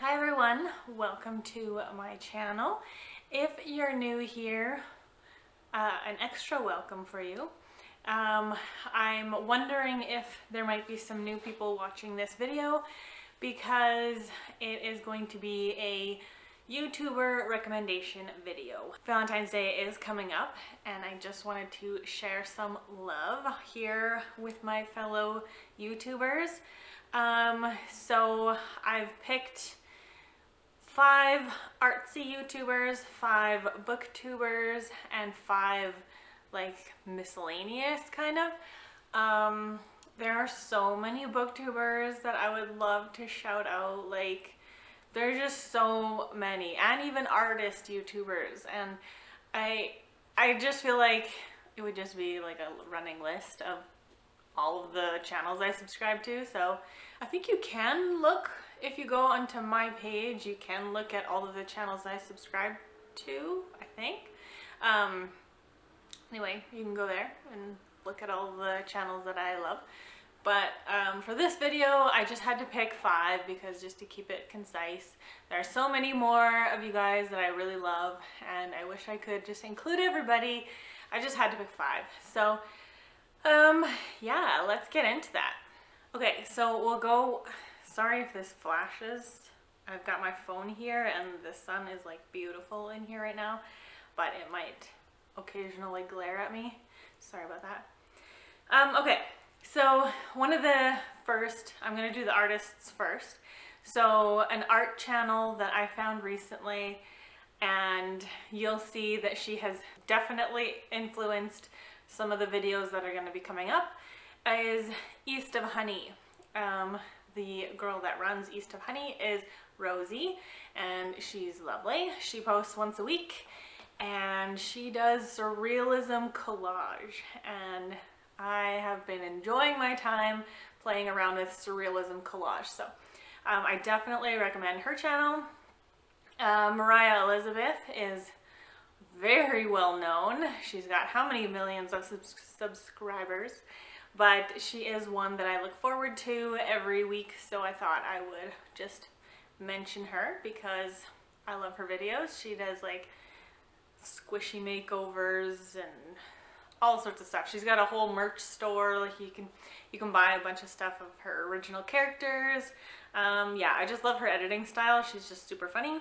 Hi everyone, welcome to my channel. If you're new here, an extra welcome for you. I'm wondering if there might be some new people watching this video because it is going to be a YouTuber recommendation video. Valentine's Day is coming up and I just wanted to share some love here with my fellow YouTubers. So I've picked 5 artsy YouTubers, 5 booktubers, and 5 like miscellaneous kind of. There are so many booktubers that I would love to shout out. Like, there's just so many, and even artist YouTubers, and I just feel like it would just be like a running list of all of the channels I subscribe to. So I think you can look, if you go onto my page, you can look at all of the channels I subscribe to, I think. Anyway, you can go there and look at all the channels that I love. But for this video, I just had to pick 5 because just to keep it concise. There are so many more of you guys that I really love, and I wish I could just include everybody. I just had to pick 5. So yeah, let's get into that. Okay, so we'll go, sorry if this flashes. I've got my phone here and the sun is like beautiful in here right now, but it might occasionally glare at me. Sorry about that. Okay, so one of the first, I'm gonna do the artists first. So an art channel that I found recently, and you'll see that she has definitely influenced some of the videos that are going to be coming up, is East of Honey. The girl that runs East of Honey is Rosie, and she's lovely. She posts once a week, and she does surrealism collage, and I have been enjoying my time playing around with surrealism collage, so I definitely recommend her channel. Moriah Elizabeth is very well known. She's got how many millions of subscribers, but she is one that I look forward to every week, so I thought I would just mention her because I love her videos. She does like squishy makeovers and all sorts of stuff. She's got a whole merch store, like you can buy a bunch of stuff of her original characters. Yeah, I just love her editing style. She's just super funny.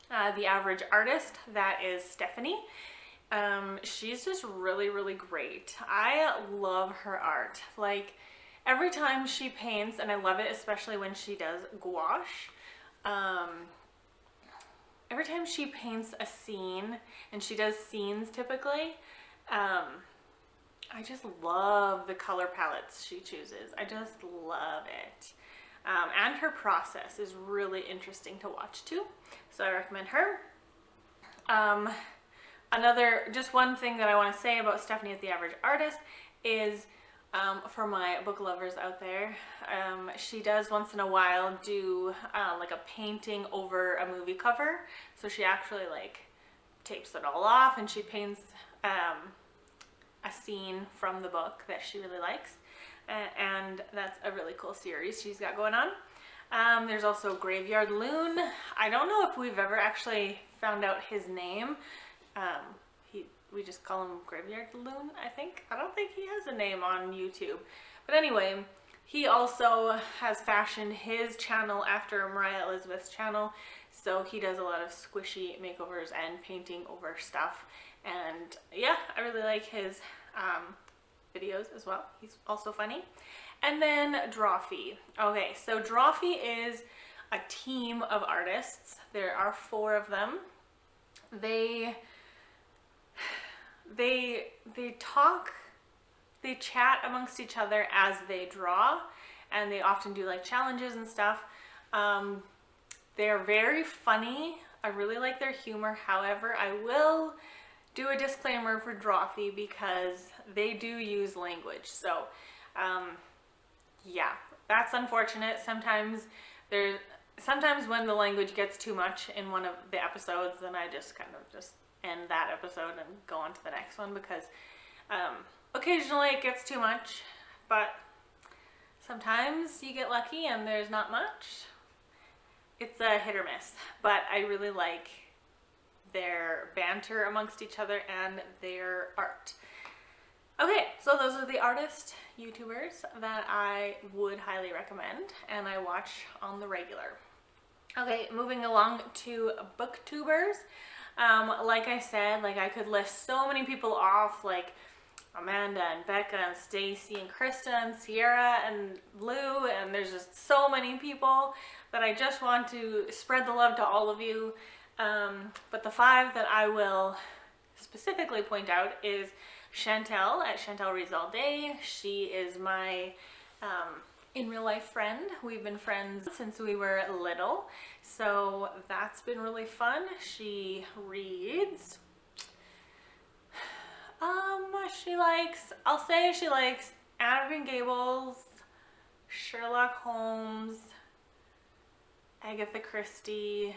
The Average Artist, that is Tiffany. She's just really great. I love her art. Like, every time she paints, and I love it especially when she does gouache, every time she paints a scene, and she does scenes typically, I just love the color palettes she chooses. I just love it. And her process is really interesting to watch too, so I recommend her. Just one thing that I want to say about Stephanie as the Average Artist is, for my book lovers out there, she does once in a while do like a painting over a movie cover. So she actually like tapes it all off and she paints a scene from the book that she really likes. And that's a really cool series she's got going on. There's also Graveyard Loon. I don't know if we've ever actually found out his name. We just call him Graveyard Loon, I think. I don't think he has a name on YouTube. But anyway, he also has fashioned his channel after Moriah Elizabeth's channel. So he does a lot of squishy makeovers and painting over stuff. And yeah, I really like his videos as well. He's also funny. And then Drawfee. Okay, so Drawfee is a team of artists. There are 4 of them. They talk, they chat amongst each other as they draw, and they often do like challenges and stuff. They're very funny. I really like their humor. However, I will do a disclaimer for Drawfee because they do use language. So yeah, that's unfortunate. Sometimes when the language gets too much in one of the episodes, then I just kind of just end that episode and go on to the next one because occasionally it gets too much, but sometimes you get lucky and there's not much. it's a hit or miss, but I really like their banter amongst each other and their art. Okay, so those are the artist YouTubers that I would highly recommend and I watch on the regular. Okay, moving along to Booktubers. Like I said, like I could list so many people off, like Amanda and Becca and Stacy and Krista and Sierra and Lou, and there's just so many people that I just want to spread the love to all of you. But the 5 that I will specifically point out is Chantel at Chantel Reads All Day. She is my in real life friend. We've been friends since we were little, so that's been really fun. She reads, I'll say she likes Anne of Gables, Sherlock Holmes, Agatha Christie,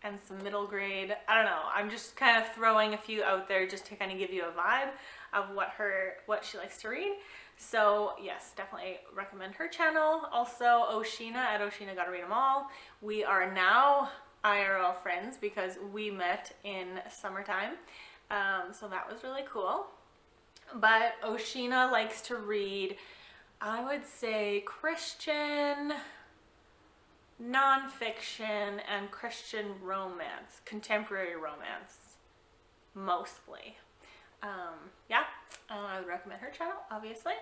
and some middle grade. I don't know, I'm just kind of throwing a few out there just to kind of give you a vibe of what she likes to read. So yes, definitely recommend her channel. Also Oceana at Oceana Gotta Read 'Em All. We are now IRL friends because we met in summertime, so that was really cool. But Oceana likes to read, I would say, Christian nonfiction and Christian romance, contemporary romance mostly. Yeah, I would recommend her channel, obviously.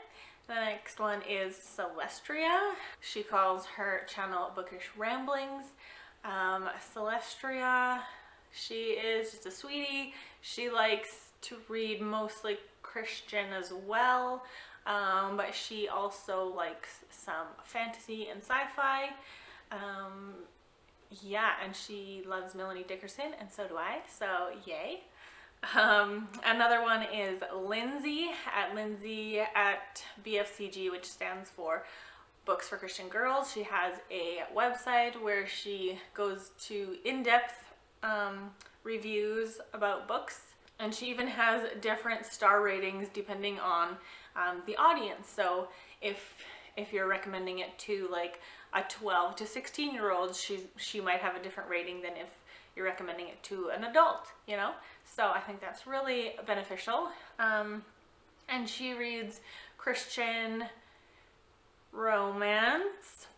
The next one is Celestria. She calls her channel Bookish Ramblings. Celestria, she is just a sweetie. She likes to read mostly Christian as well, but she also likes some fantasy and sci-fi. Yeah, and she loves Melanie Dickerson, and so do I, so yay. Another one is Lindsey at BFCG, which stands for Books for Christian Girls. She has a website where she goes to in-depth reviews about books, and she even has different star ratings depending on the audience. So if you're recommending it to like a 12 to 16-year-old, she might have a different rating than if you're recommending it to an adult, you know? So I think that's really beneficial. And she reads Christian romance,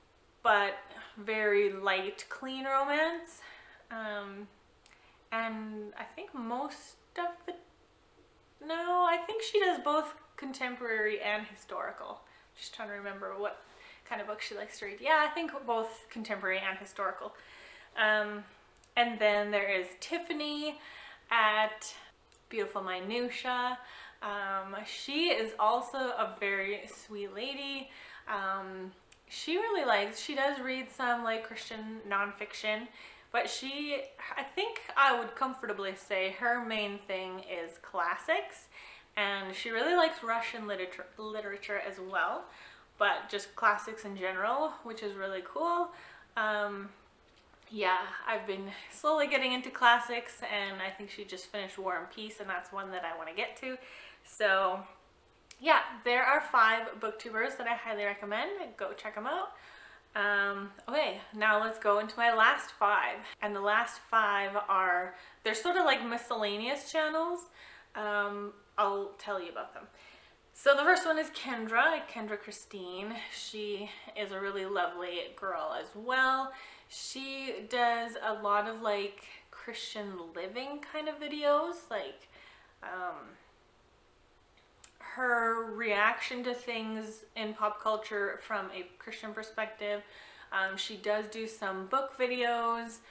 but very light, clean romance. And I think I think she does both contemporary and historical. Just trying to remember what kind of book she likes to read. Yeah, I think both contemporary and historical. And then there is Tiffany at Beautiful Minutia. She is also a very sweet lady. She does read some like Christian nonfiction, but I think I would comfortably say her main thing is classics, and she really likes Russian literature as well, but just classics in general, which is really cool. Yeah, I've been slowly getting into classics, and I think she just finished War and Peace, and that's one that I want to get to. So yeah, there are 5 booktubers that I highly recommend. Go check them out. Okay, now let's go into my last 5. And the last 5 they're sort of like miscellaneous channels. I'll tell you about them. So the first one is Kendra Christine. She is a really lovely girl as well. She does a lot of like Christian living kind of videos, like her reaction to things in pop culture from a Christian perspective. She does do some book videos.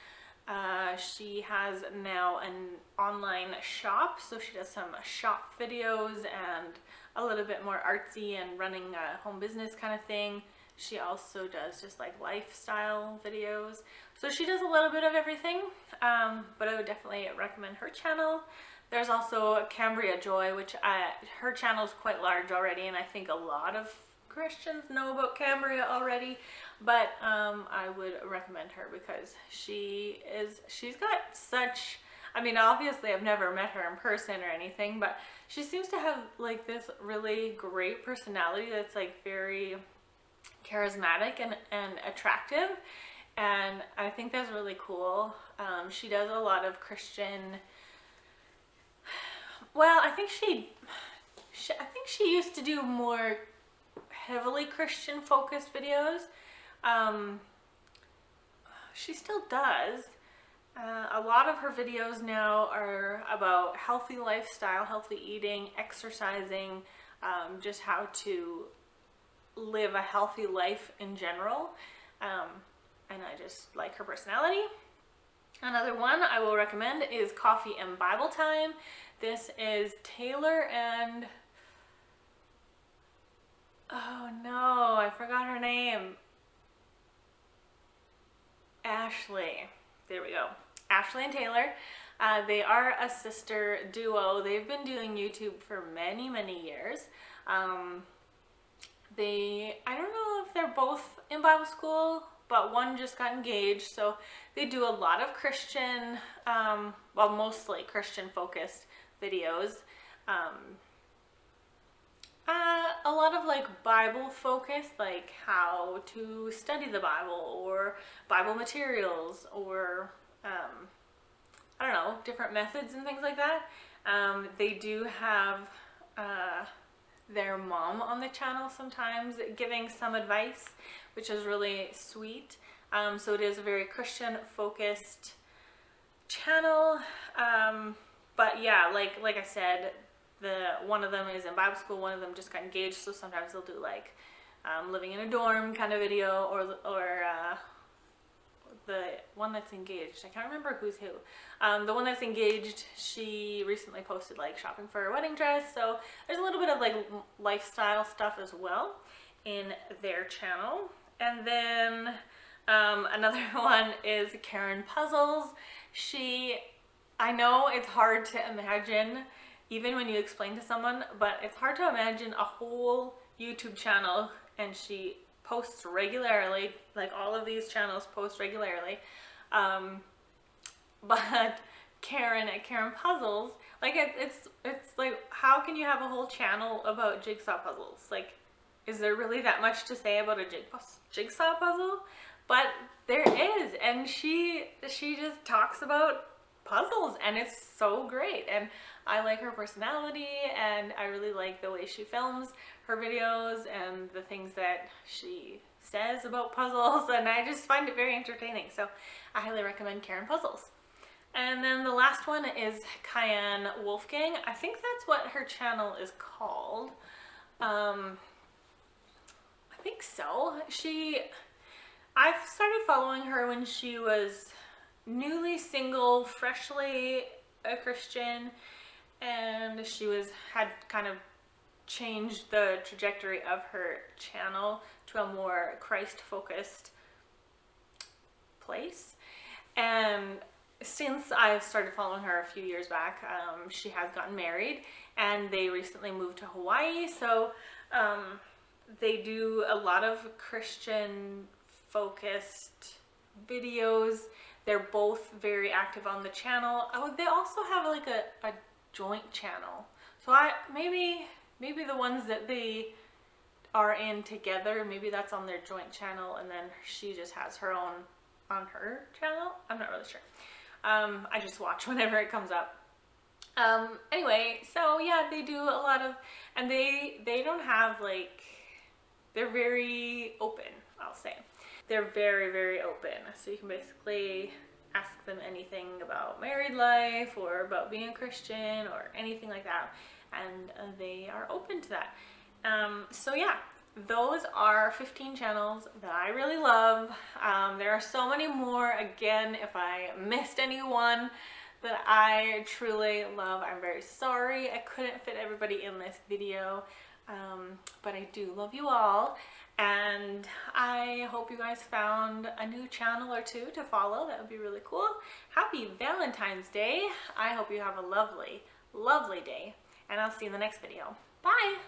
She has now an online shop, so she does some shop videos and a little bit more artsy and running a home business kind of thing. She also does just like lifestyle videos. So she does a little bit of everything, but I would definitely recommend her channel. There's also Cambria Joy, which her channel is quite large already, and I think a lot of Christians know about Cambria already, but I would recommend her because she's got such, I mean, obviously I've never met her in person or anything, but she seems to have like this really great personality that's like very charismatic and attractive, and I think that's really cool. She does a lot of Christian, well, I think she used to do more heavily Christian focused videos. She still does. A lot of her videos now are about healthy lifestyle, healthy eating, exercising, just how to live a healthy life in general. And I just like her personality. Another one I will recommend is Coffee and Bible Time. This is Taylor and, oh no, I forgot her name. Ashley. There we go. Ashley and Taylor. They are a sister duo. They've been doing YouTube for many, many years. I don't know if they're both in Bible school, but one just got engaged. So they do a lot of Christian, well, mostly Christian focused videos. A lot of like Bible focused, like how to study the Bible or Bible materials, or I don't know, different methods and things like that. They do have their mom on the channel sometimes giving some advice, which is really sweet. So it is a very Christian focused channel. But yeah, like I said, one of them is in Bible school, one of them just got engaged, so sometimes they'll do like living in a dorm kind of video, or the one that's engaged, I can't remember who's who. The one that's engaged, she recently posted like shopping for her wedding dress, so there's a little bit of like lifestyle stuff as well in their channel. And then another one is Karen Puzzles. I know it's hard to imagine, even when you explain to someone, but it's hard to imagine a whole YouTube channel, and she posts regularly, like all of these channels post regularly. But Karen at Karen Puzzles, like it's like, how can you have a whole channel about jigsaw puzzles? Like, is there really that much to say about a jigsaw puzzle? But there is, and she just talks about puzzles, and it's so great. And I like her personality, and I really like the way she films her videos and the things that she says about puzzles, and I just find it very entertaining. So I highly recommend Karen Puzzles. And then the last one is Kian Wolfgang. I think that's what her channel is called. I think so. I started following her when she was newly single, freshly a Christian, and she had kind of changed the trajectory of her channel to a more Christ-focused place. And since I started following her a few years back, she has gotten married, and they recently moved to Hawaii. So they do a lot of Christian-focused videos. They're both very active on the channel. Oh, they also have like a joint channel. So maybe the ones that they are in together, maybe that's on their joint channel, and then she just has her own on her channel. I'm not really sure. I just watch whenever it comes up. Anyway, so yeah, they do a lot of, and they don't have like, they're very open, I'll say. They're very, very open. So you can basically ask them anything about married life or about being a Christian or anything like that, and they are open to that. So yeah, those are 15 channels that I really love. There are so many more. Again, if I missed anyone that I truly love, I'm very sorry. I couldn't fit everybody in this video, but I do love you all. And I hope you guys found a new channel or two to follow. That would be really cool. Happy Valentine's Day. I hope you have a lovely, lovely day. And I'll see you in the next video. Bye!